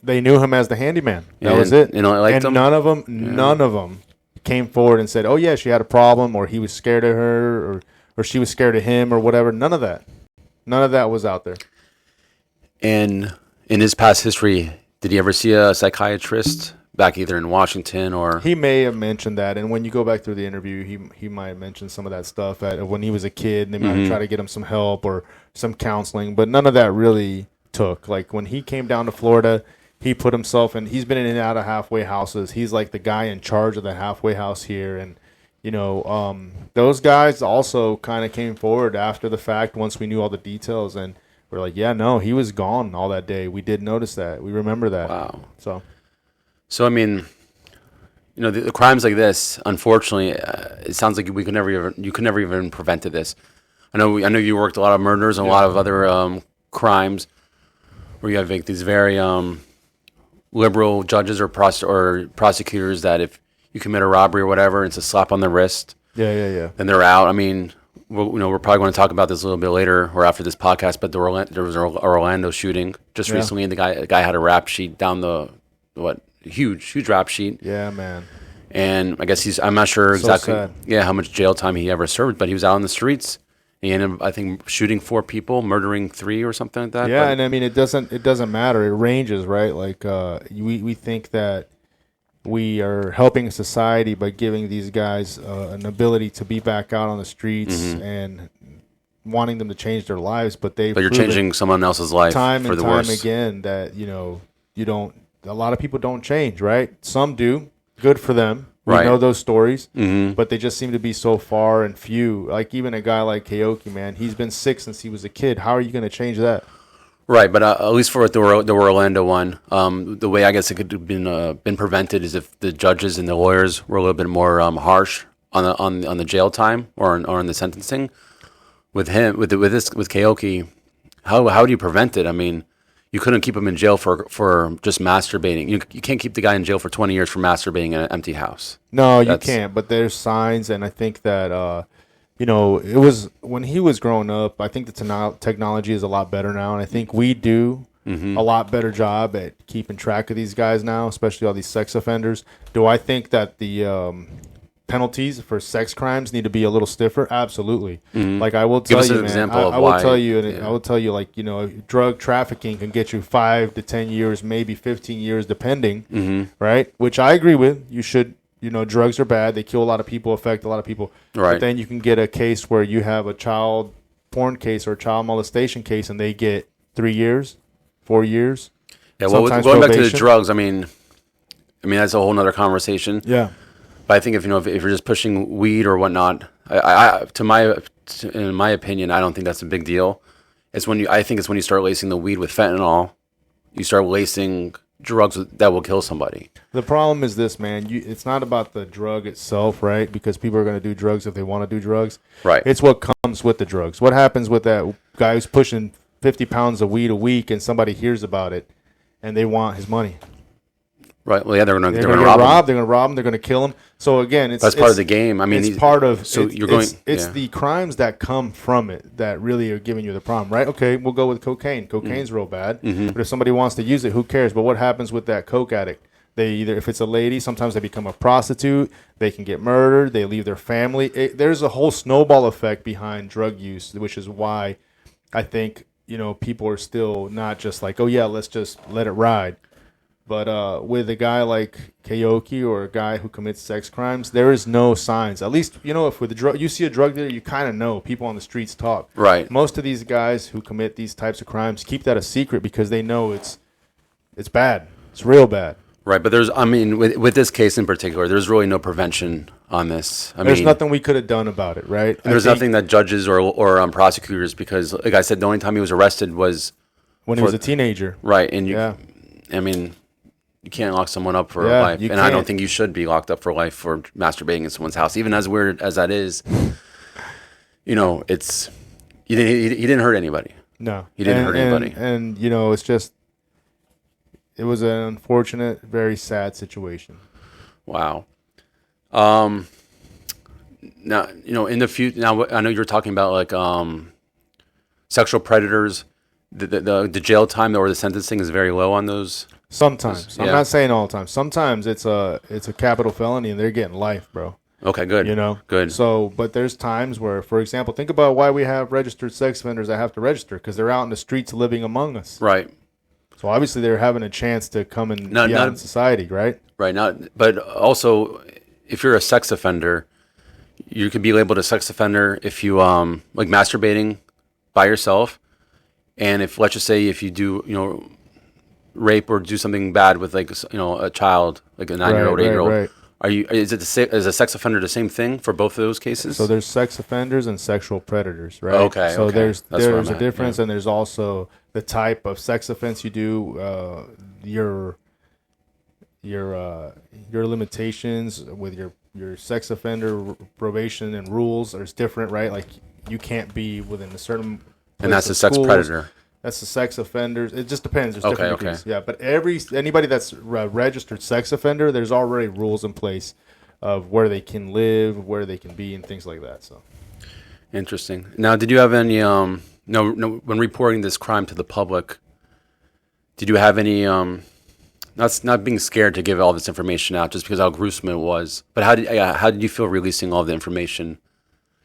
They knew him as the handyman. That was it. And none of them came forward and said, "Oh yeah, she had a problem," or he was scared of her, or she was scared of him, or whatever. None of that was out there. And in his past history, did he ever see a psychiatrist back either in Washington or? He may have mentioned that, and when you go back through the interview, he might have mentioned some of that stuff when he was a kid. They might have tried to get him some help or some counseling, but none of that really took. Like when he came down to Florida, he put himself in. He's been in and out of halfway houses. He's like the guy in charge of the halfway house here, and those guys also kind of came forward after the fact once we knew all the details, and we're like, yeah, no, he was gone all that day. We did notice that. We remember that. Wow. So I mean, the crimes like this, unfortunately, it sounds like you could never even prevented this. I know you worked a lot of murders and a lot of other crimes where you have like these very liberal judges or prosecutors that if you commit a robbery or whatever, it's a slap on the wrist. Yeah. And they're out. I mean, we're probably going to talk about this a little bit later or after this podcast, but there was an Orlando shooting just recently, and the guy had a rap sheet down the huge rap sheet. Yeah, man. And I guess I'm not sure exactly sad. How much jail time he ever served, but he was out on the streets. He ended up, I think, shooting 4 people, murdering 3 or something like that. Yeah, and I mean it doesn't matter. It ranges, right? Like we think that we are helping society by giving these guys an ability to be back out on the streets and wanting them to change their lives, but you're changing someone else's life time for and the time worse. again that you don't. A lot of people don't change, right? Some do. Good for them. We know those stories, but they just seem to be so far and few. Like even a guy like Keoki, man, he's been sick since he was a kid. How are you going to change that? Right, but at least for the Orlando one, the way I guess it could have been prevented is if the judges and the lawyers were a little bit more harsh on the jail time or on the sentencing. With Keoki, how do you prevent it? I mean, you couldn't keep him in jail for just masturbating. You can't keep the guy in jail for 20 years for masturbating in an empty house. No, you can't. But there's signs, and I think that it was when he was growing up. I think the technology is a lot better now, and I think we do a lot better job at keeping track of these guys now, especially all these sex offenders. Do I think that the penalties for sex crimes need to be a little stiffer? Absolutely. Like I will tell you, man. I will tell you, and I will tell you, like drug trafficking can get you 5 to 10 years, maybe 15 years, depending. Right? Which I agree with. You should. Drugs are bad. They kill a lot of people, affect a lot of people. Right. But then you can get a case where you have a child porn case or a child molestation case, and they get 3 years, 4 years. Yeah. Well, going back to the drugs, I mean that's a whole nother conversation. Yeah. But I think if you're just pushing weed or whatnot, in my opinion, I don't think that's a big deal. I think it's when you start lacing the weed with fentanyl, you start lacing drugs that will kill somebody. The problem is this, man. It's not about the drug itself, right? Because people are going to do drugs if they want to do drugs. Right. It's what comes with the drugs. What happens with that guy who's pushing 50 pounds of weed a week and somebody hears about it and they want his money? Right. Well, yeah, they're going to rob him. They're going to rob him. They're going to kill him. So again, that's part of the game. I mean, it's part of. So you're going. going. It's the crimes that come from it that really are giving you the problem, right? Okay, we'll go with cocaine. Cocaine's real bad, but if somebody wants to use it, who cares? But what happens with that coke addict? They if it's a lady, sometimes they become a prostitute. They can get murdered. They leave their family. There's a whole snowball effect behind drug use, which is why I think people are still not just like, oh yeah, let's just let it ride. But with a guy like Keoki or a guy who commits sex crimes, there is no signs. At least, if with you see a drug dealer, you kind of know. People on the streets talk. Right. Most of these guys who commit these types of crimes keep that a secret because they know it's bad. It's real bad. Right. But with this case in particular, there's really no prevention on this. There's nothing we could have done about it, right? There's nothing that judges or prosecutors, because, like I said, the only time he was arrested was when he was a teenager. Right. And you can't lock someone up for life, and I don't think you should be locked up for life for masturbating in someone's house, even as weird as that is. It's he didn't hurt anybody. No, he didn't hurt anybody, and it's just it was an unfortunate, very sad situation. Wow. Now in the future. Now I know you're talking about like sexual predators. The jail time or the sentencing is very low on those. Sometimes. I'm not saying all the time. Sometimes it's a capital felony and they're getting life, bro. Okay, good. Good. So, but there's times where, for example, think about why we have registered sex offenders that have to register, because they're out in the streets living among us. Right. So obviously they're having a chance to come and be out in society, right? Right. But also, if you're a sex offender, you could be labeled a sex offender if you like masturbating by yourself. And if, let's just say, if you do, rape or do something bad with like, a child, like a 9-year-old, 8-year-old, Right. Is a sex offender the same thing for both of those cases? So there's sex offenders and sexual predators, right? Okay, So okay. there's That's where I'm a at, difference, yeah. and there's also the type of sex offense you do. Your limitations with your sex offender probation and rules are different, right? Like you can't be within a certain. And that's place a of sex schools. predator. That's the sex offenders. It just depends. There's Okay, different okay. degrees. Yeah, but anybody that's a registered sex offender, there's already rules in place of where they can live, where they can be, and things like that. So, Interesting. Now, did you have any no when reporting this crime to the public? Did you have any not being scared to give all this information out just because how gruesome it was? But how did you feel releasing all the information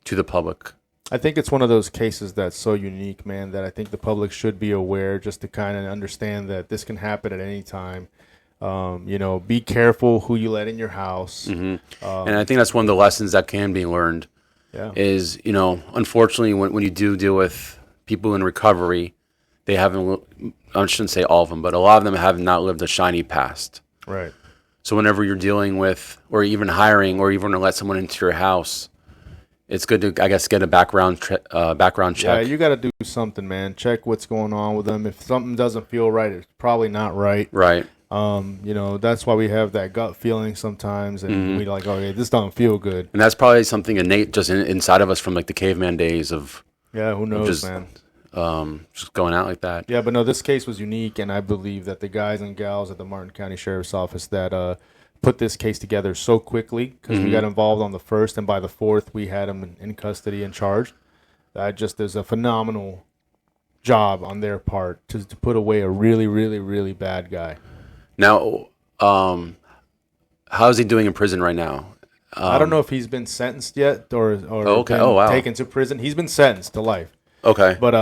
to the public? I think it's one of those cases that's so unique, man, that I think the public should be aware just to kind of understand that this can happen at any time. Be careful who you let in your house. Mm-hmm. And I think that's one of the lessons that can be learned. Yeah. Is, unfortunately, when you do deal with people in recovery, they haven't, I shouldn't say all of them, but a lot of them have not lived a shiny past. Right. So whenever you're dealing with, or even hiring, or even to let someone into your house, it's good to, I guess, get a background check. Yeah, you got to do something, man. Check what's going on with them. If something doesn't feel right, it's probably not right. Right. That's why we have that gut feeling sometimes, and we like, okay, this doesn't feel good. And that's probably something innate just inside of us from like the caveman days of. Yeah, who knows, man. Just going out like that. Yeah, but no, this case was unique, and I believe that the guys and gals at the Martin County Sheriff's Office that put this case together so quickly, because we got involved on the 1st, and by the 4th, we had him in custody and charged. There's a phenomenal job on their part to put away a really, really, really bad guy. Now, how is he doing in prison right now? I don't know if he's been sentenced yet or okay. been taken to prison. He's been sentenced to life. Okay. But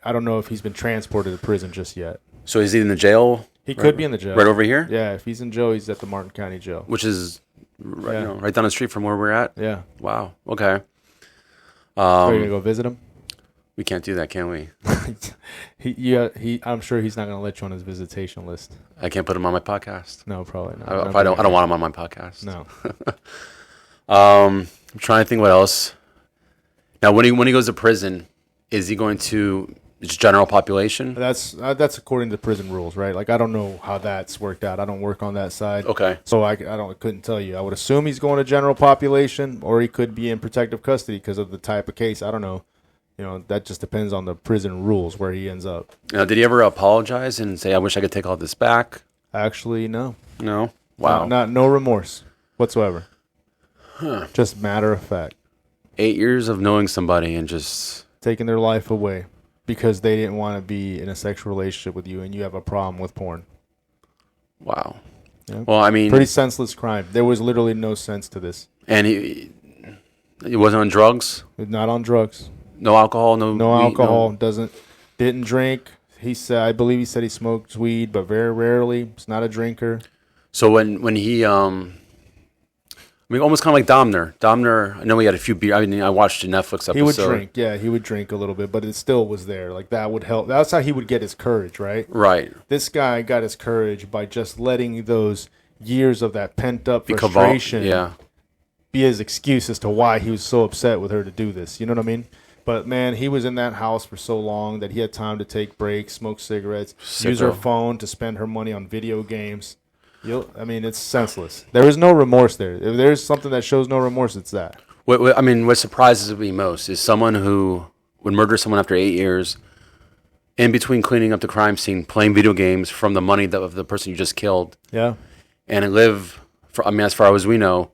I don't know if he's been transported to prison just yet. So is he in the jail? He could be in the jail. Right over here? Yeah, if he's in jail, he's at the Martin County Jail. Which is right down the street from where we're at? Yeah. Wow. Okay. Are you going to go visit him? We can't do that, can we? I'm sure he's not going to let you on his visitation list. I can't put him on my podcast. No, probably not. I don't want him on my podcast. No. I'm trying to think what else. Now, when he goes to prison, is he going to just general population? That's according to prison rules, right? Like, I don't know how that's worked out. I don't work on that side. Okay. So I couldn't tell you. I would assume he's going to general population, or he could be in protective custody because of the type of case. I don't know. That just depends on the prison rules where he ends up. Now, did he ever apologize and say, "I wish I could take all this back"? Actually, no. No. Wow. No remorse whatsoever. Huh. Just matter of fact. 8 years of knowing somebody and just taking their life away because they didn't want to be in a sexual relationship with you, and you have a problem with porn. Wow. Yeah. Well, I mean, pretty senseless crime. There was literally no sense to this. And he wasn't on drugs? Not on drugs. No alcohol, no weed, alcohol. Didn't drink. I believe he said he smoked weed, but very rarely. He's not a drinker. So when he almost kind of like Domner, I know he had a few beers. I mean, I watched a Netflix episode. He would drink, yeah. He would drink a little bit, but it still was there. Like, that would help. That's how he would get his courage, right? Right. This guy got his courage by just letting those years of that pent-up frustration be his excuse as to why he was so upset with her to do this. You know what I mean? But, man, he was in that house for so long that he had time to take breaks, smoke cigarettes, use her phone to spend her money on video games. It's senseless. There is no remorse there. If there's something that shows no remorse, it's that. What surprises me most is someone who would murder someone after 8 years, in between cleaning up the crime scene, playing video games from the money of the person you just killed. Yeah. And live, as far as we know,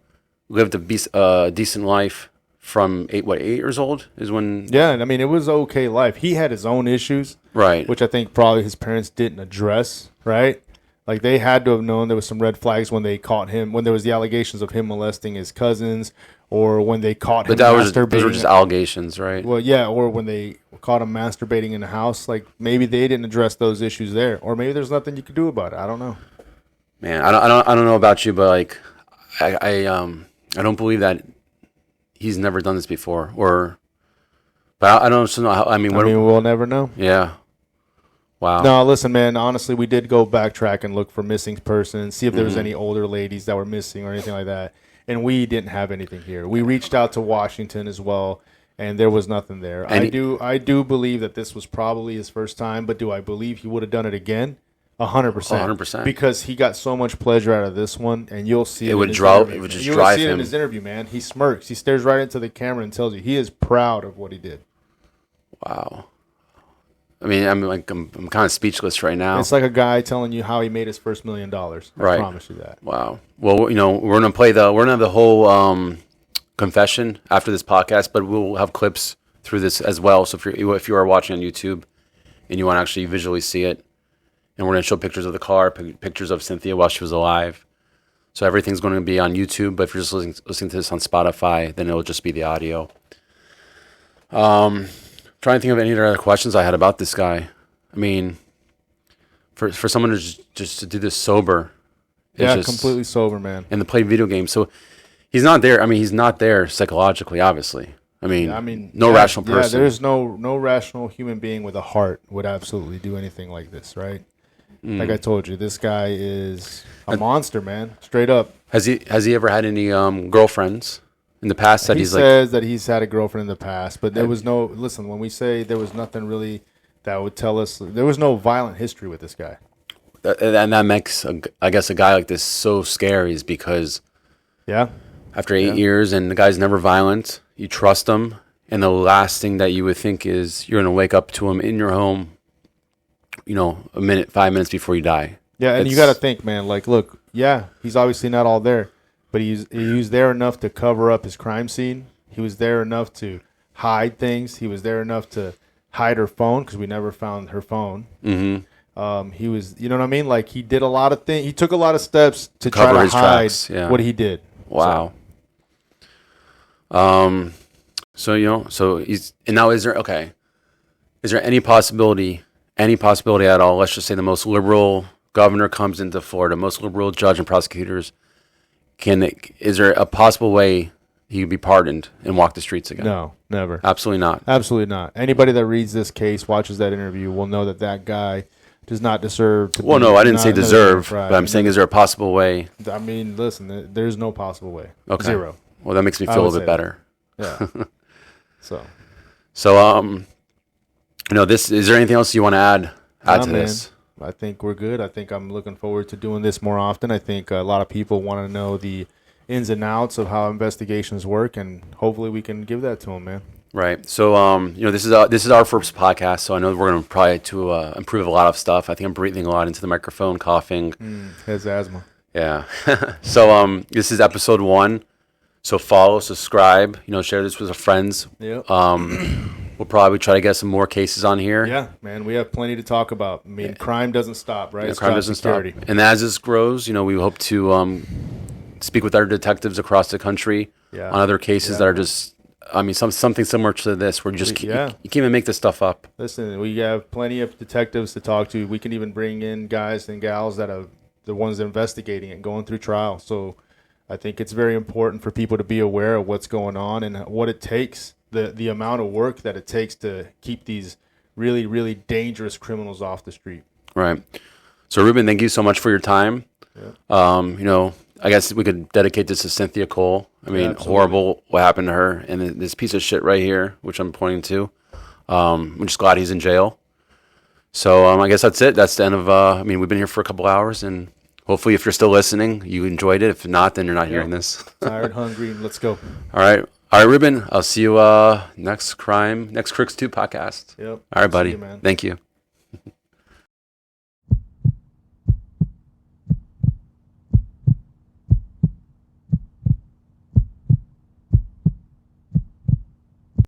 lived a decent life from 8 years old is when... Yeah, and it was an okay life. He had his own issues. Right. Which I think probably his parents didn't address, right? Like, they had to have known there was some red flags when they caught him, when there was the allegations of him molesting his cousins, or when they caught him masturbating. Those were just allegations, right? Well, yeah, or when they caught him masturbating in the house. Like, maybe they didn't address those issues there, or maybe there's nothing you could do about it. I don't know. Man, I don't know about you, but like, I don't believe that he's never done this before, but I don't know how. We'll never know. Yeah. Wow. No, listen, man. Honestly, we did go backtrack and look for missing persons, see if there was any older ladies that were missing or anything like that. And we didn't have anything here. We reached out to Washington as well, and there was nothing there. I do believe that this was probably his first time, but do I believe he would have done it again? 100%. 100%. Because he got so much pleasure out of this one, and you'll see it would drive. It would just drive him. In his interview, man. He smirks. He stares right into the camera and tells you he is proud of what he did. Wow. I mean, I'm kind of speechless right now. It's like a guy telling you how he made his first $1 million. I promise you that. Wow. Well, you know, we're gonna have the whole confession after this podcast, but we'll have clips through this as well. So if you are watching on YouTube and you want to actually visually see it, and we're gonna show pictures of the car, pictures of Cynthia while she was alive. So everything's going to be on YouTube. But if you're just listening to this on Spotify, then it'll just be the audio. Trying to think of any other questions I had about this guy. I mean, for someone to just to do this sober, completely sober, man, and to play video games. So he's not there. I mean, he's not there psychologically, obviously. I mean, no rational person. Yeah, there's no rational human being with a heart would absolutely do anything like this, right? Like I told you, this guy is a monster, man. Straight up. Has he ever had any girlfriends in the past? That he says that he's had a girlfriend in the past, but there was no. Listen, when we say there was nothing really that would tell us there was no violent history with this guy. And that makes, I guess, a guy like this so scary, is because after 8 years and the guy's never violent, you trust him, and the last thing that you would think is you're going to wake up to him in your home, 5 minutes before you die. Yeah, and you got to think, man, like, look, he's obviously not all there, but he was there enough to cover up his crime scene. He was there enough to hide things. He was there enough to hide her phone, because we never found her phone. Mm-hmm. He was, you know what I mean? Like, he did a lot of things. He took a lot of steps to try to hide what he did. Wow. So he's, and now is there any possibility at all? Let's just say the most liberal governor comes into Florida, most liberal judge and prosecutors. Is there a possible way he could be pardoned and walk the streets again? No, never. Absolutely not. Absolutely not. Anybody that reads this case, watches that interview, will know that guy does not deserve to be. Well, no, I didn't say deserve, but I'm saying, is there a possible way? I mean, listen, there's no possible way. Okay. Zero. Well, that makes me feel a little bit better. Yeah. So, is there anything else you want to add to this? I think we're good. I think I'm looking forward to doing this more often. I think a lot of people want to know the ins and outs of how investigations work, and hopefully we can give that to them, man. Right. So, this is our first podcast, so I know we're going to try to improve a lot of stuff. I think I'm breathing a lot into the microphone, coughing. Has asthma. Yeah. So, this is episode 1. So follow, subscribe, share this with your friends. Yep. We'll probably try to get some more cases on here. Yeah, man, we have plenty to talk about. I mean, crime doesn't stop, right? Yeah, crime doesn't stop. And as this grows, we hope to speak with our detectives across the country on other cases that are just, something similar to this, where you just you can't even make this stuff up. Listen, we have plenty of detectives to talk to. We can even bring in guys and gals that are the ones investigating and going through trial. So I think it's very important for people to be aware of what's going on and what it takes, the amount of work that it takes to keep these really, really dangerous criminals off the street. Right. So, Ruben, thank you so much for your time. Yeah. I guess we could dedicate this to Cynthia Cole. I mean, horrible what happened to her, and this piece of shit right here, which I'm pointing to. I'm just glad he's in jail. So I guess that's it. That's the end of, we've been here for a couple hours, and hopefully if you're still listening, you enjoyed it. If not, then you're not hearing this. Tired, hungry, let's go. All right, Ruben. I'll see you next Cricks 2 podcast. Yep. All right, buddy. You, man. Thank you.